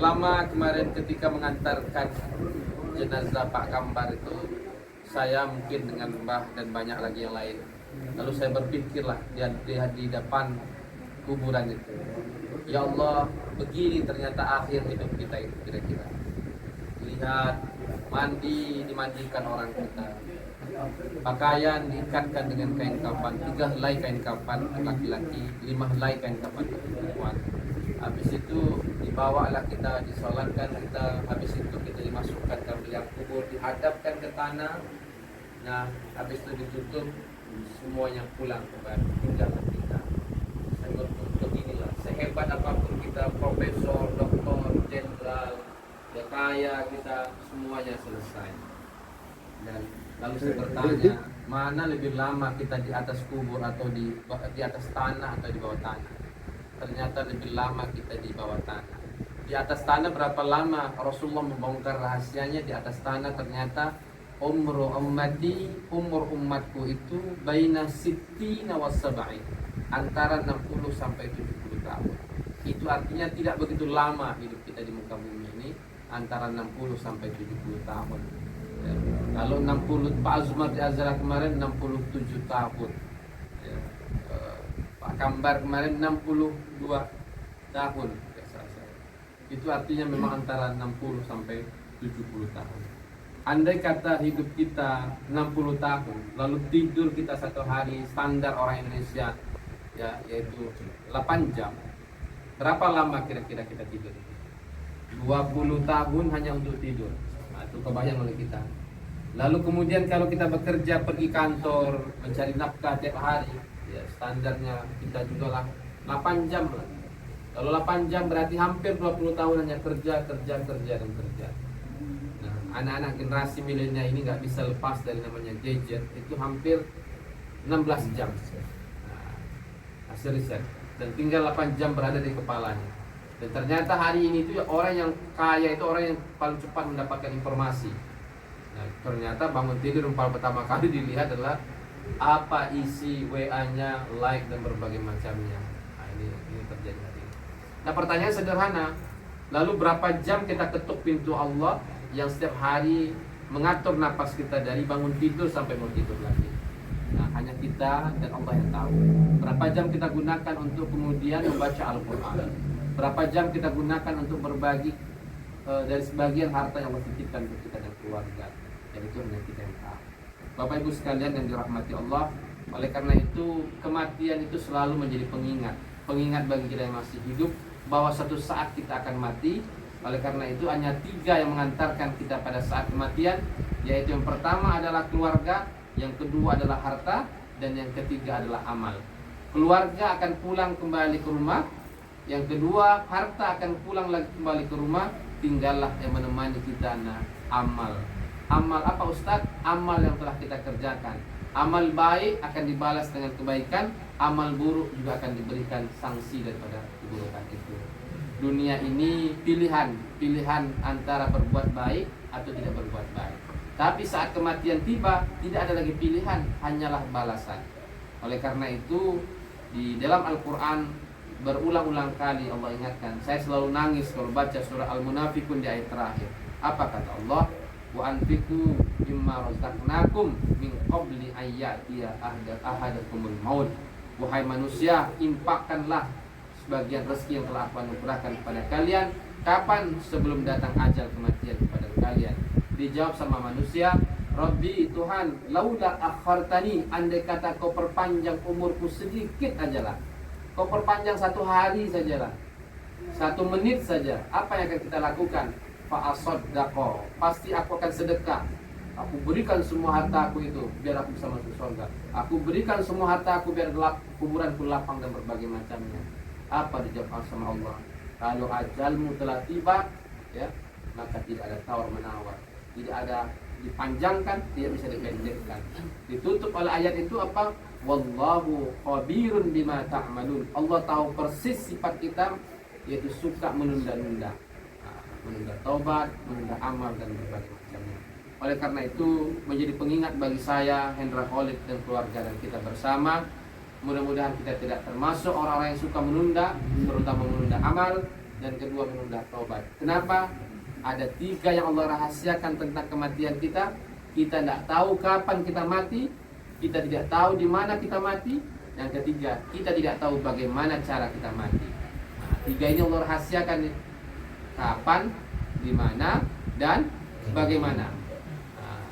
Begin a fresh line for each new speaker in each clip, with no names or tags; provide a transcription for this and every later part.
Pertama kemarin ketika mengantarkan jenazah Pak Kambar itu, saya mungkin dengan Mbah dan banyak lagi yang lain. Lalu saya berpikirlah di depan kuburan itu, ya Allah, begini ternyata akhir hidup kita itu kira-kira. Lihat, dimandikan orang kita, pakaian diikatkan dengan kain kafan, 3 helai kain kafan laki-laki, 5 helai kain kafan perempuan. Habis itu dibawalah kita, disolatkan kita, habis itu kita dimasukkan ke liang kubur, dihadapkan ke tanah. Nah, habis itu ditutup, semuanya pulang kembali, tinggalkan kita. Saya berpikir beginilah, sehebat apapun kita, profesor, doktor, jenderal, ya kaya kita, semuanya selesai. Dan lalu saya bertanya, mana lebih lama kita di atas kubur atau di atas tanah atau di bawah tanah? Ternyata lebih lama kita di bawah tanah. Di atas tanah berapa lama? Rasulullah membongkar rahasianya. Di atas tanah ternyata umur umatku itu baina sittina was sab'in, antara 60 sampai 70 tahun. Itu artinya tidak begitu lama hidup kita di muka bumi ini, antara 60 sampai 70 tahun. Ya. Lalu 60, Pak Azumar di Azhar kemarin 67 tahun. Ya. Pak Kambar kemarin 62 tahun. Ya, itu artinya memang antara 60 sampai 70 tahun. Andai kata hidup kita 60 tahun, lalu tidur kita satu hari standar orang Indonesia, ya, yaitu 8 jam. Berapa lama kira-kira kita tidur? 20 tahun hanya untuk tidur. Nah, itu kebayang oleh kita. Lalu kemudian kalau kita bekerja, pergi kantor, mencari nafkah tiap hari, ya standarnya kita juga lah 8 jam lah. Kalau 8 jam berarti hampir 20 tahun hanya kerja. Nah, anak-anak generasi milenial ini nggak bisa lepas dari namanya gadget, itu hampir 16 jam. Nah, hasil riset. Dan tinggal 8 jam berada di kepalanya. Dan ternyata hari ini itu orang yang kaya itu orang yang paling cepat mendapatkan informasi. Nah, ternyata bangun tidur pertama kali dilihat adalah apa isi WA-nya, like dan berbagai macamnya. Nah, ini terjadi hari ini. Nah, pertanyaan sederhana, lalu berapa jam kita ketuk pintu Allah yang setiap hari mengatur napas kita dari bangun tidur sampai mau tidur lagi? Nah, hanya kita dan Allah yang tahu. Berapa jam kita gunakan untuk kemudian membaca Al-Quran? Berapa jam kita gunakan untuk berbagi dari sebagian harta yang Allah titipkan untuk kita dan keluarga? Dan itu hanya kita yang tahu. Bapak Ibu sekalian yang dirahmati Allah, oleh karena itu kematian itu selalu menjadi pengingat bagi kita yang masih hidup bahwa suatu saat kita akan mati. Oleh karena itu hanya 3 yang mengantarkan kita pada saat kematian, yaitu yang pertama adalah keluarga, yang kedua adalah harta, dan yang ketiga adalah amal. Keluarga akan pulang kembali ke rumah, yang kedua harta akan pulang lagi kembali ke rumah, tinggallah yang menemani kita amal. Amal apa Ustadz? Amal yang telah kita kerjakan. Amal baik akan dibalas dengan kebaikan, amal buruk juga akan diberikan sanksi daripada keburukan itu. Dunia ini pilihan antara berbuat baik atau tidak berbuat baik. Tapi saat kematian tiba, tidak ada lagi pilihan, hanyalah balasan. Oleh karena itu, di dalam Al-Quran berulang-ulang kali Allah ingatkan. Saya selalu nangis kalau baca surah Al-Munafikun di ayat terakhir. Apa kata Allah? Wa anfiqu mimma razaqnakum min qabli ayyatiya ahadakumul maut. Wahai manusia, infakkanlah sebagian rezeki yang telah aku anugerahkan kepada kalian. Kapan? Sebelum datang ajal kematian kepada kalian. Dijawab sama manusia, Rabbi Tuhan, laula akhartani, andai kata kau perpanjang umurku sedikit ajalah, kau perpanjang 1 hari sajalah, 1 menit saja, apa yang akan kita lakukan? Fa'asaddaqa, pasti aku akan sedekah. Aku berikan semua hartaku itu biar aku bisa masuk surga. Aku berikan semua hartaku biar kuburanku lapang dan berbagai macamnya. Apa dijawab sama Allah? Kalau ajalmu telah tiba, ya, maka tidak ada tawar menawar, tidak ada dipanjangkan, tidak bisa dipendekkan. Ditutup oleh ayat itu apa? Wallahu khabirun bima ta'malun. Allah tahu persis sifat kita, yaitu suka menunda-nunda. Menunda taubat, menunda amal dan berbagai macamnya. Oleh karena itu menjadi pengingat bagi saya, Hendra Khalid dan keluarga dan kita bersama. Mudah-mudahan kita tidak termasuk orang-orang yang suka menunda, terutama menunda amal. dan kedua menunda taubat. Kenapa? Ada 3 yang Allah rahasiakan tentang kematian kita. Kita tidak tahu kapan kita mati, kita tidak tahu di mana kita mati. Yang ketiga, kita tidak tahu bagaimana cara kita mati. Nah, 3 ini Allah rahasiakan, kapan, di mana, dan bagaimana. Nah,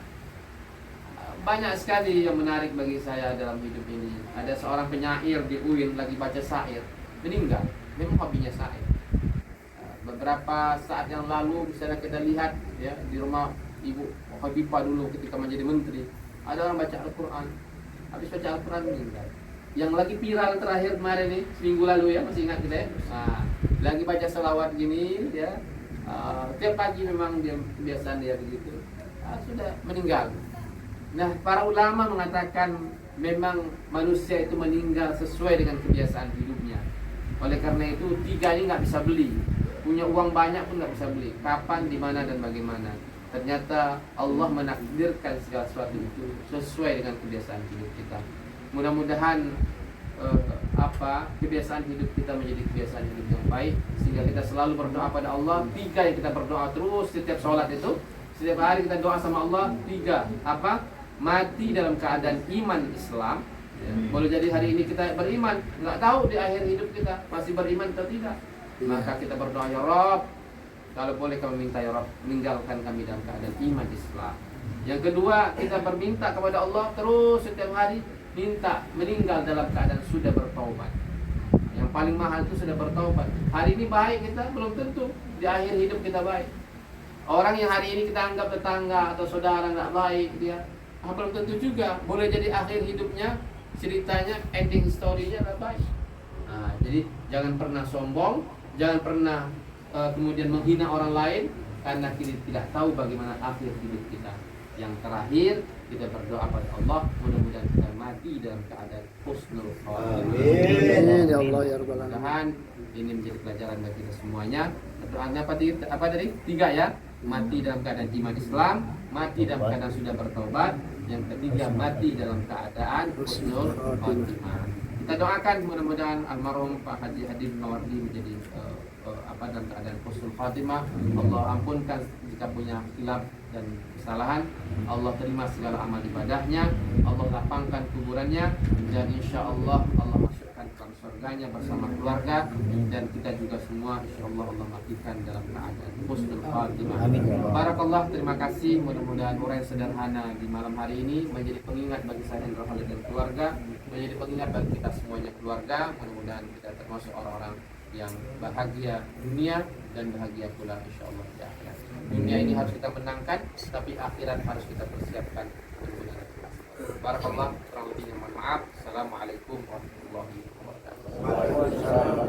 banyak sekali yang menarik bagi saya dalam hidup ini. Ada seorang penyair di UIN lagi baca syair, meninggal. Memang hobinya syair. Beberapa saat yang lalu misalnya kita lihat ya di rumah Ibu Habibah dulu ketika menjadi menteri, ada orang baca Al-Quran, habis baca Al-Quran meninggal. Yang lagi viral terakhir kemarin nih, seminggu lalu ya, masih ingat kita ya? Nah, lagi baca selawat gini ya, tiap pagi memang dia kebiasaan dia begitu, sudah meninggal. Nah, para ulama mengatakan memang manusia itu meninggal sesuai dengan kebiasaan hidupnya. Oleh karena itu 3 ini nggak bisa beli. Punya uang banyak pun nggak bisa beli. Kapan, di mana, dan bagaimana. Ternyata Allah menakdirkan segala sesuatu itu sesuai dengan kebiasaan hidup kita. Mudah-mudahan kebiasaan hidup kita menjadi kebiasaan hidup yang baik, sehingga kita selalu berdoa pada Allah. 3 yang kita berdoa terus setiap sholat itu, setiap hari kita doa sama Allah. 3 mati dalam keadaan iman Islam. Boleh jadi hari ini kita beriman, nggak tahu di akhir hidup kita masih beriman atau tidak. Maka kita berdoa, ya Rabb, kalau boleh kami minta ya Rabb, meninggalkan kami dalam keadaan iman Islam. Yang kedua, kita berminta kepada Allah terus setiap hari, minta meninggal dalam keadaan sudah bertaubat. Yang paling mahal itu sudah bertaubat. Hari ini baik kita, belum tentu di akhir hidup kita baik. Orang yang hari ini kita anggap tetangga atau saudara nggak baik, dia belum tentu juga. Boleh jadi akhir hidupnya, ceritanya, ending story-nya nggak baik. Nah, jadi jangan pernah sombong, jangan pernah kemudian menghina orang lain, karena kita tidak tahu bagaimana akhir hidup kita. Yang terakhir, kita berdoa pada Allah, mudah-mudahan kita mati dalam keadaan husnul khatimah.
Amin ya Allah ya rabbal alamin.
Mudah-mudahan ini menjadi pelajaran bagi kita semuanya. Doanya apa tadi? 3 ya. Mati dalam keadaan iman Islam, mati dalam keadaan sudah bertobat. Yang ketiga, mati dalam keadaan husnul khatimah. Kita doakan mudah-mudahan almarhum Pak Haji Hadin Mawardi menjadi dalam keadaan husnul khatimah. Allah ampunkan jika punya khilaf dan kesalahan. Allah terima segala amal ibadahnya. Allah lapangkan kuburannya, dan insya Allah Allah masukkan ke dalam surganya bersama keluarga, dan kita juga semua insya Allah Allah matikan dalam keadaan husnul khatimah. Barakallah, terima kasih. Mudah-mudahan uraian sederhana di malam hari ini menjadi pengingat bagi saya Hendra Khalid dan keluarga, menjadi pengingat bagi kita semuanya keluarga. Mudah-mudahan kita termasuk orang-orang yang bahagia dunia dan bahagia pula insya Allah di akhirat. Dunia ini harus kita menangkan, tapi akhirat harus kita persiapkan. Barakallah, kurang lebihnya mohon maaf. Assalamualaikum warahmatullahi wabarakatuh.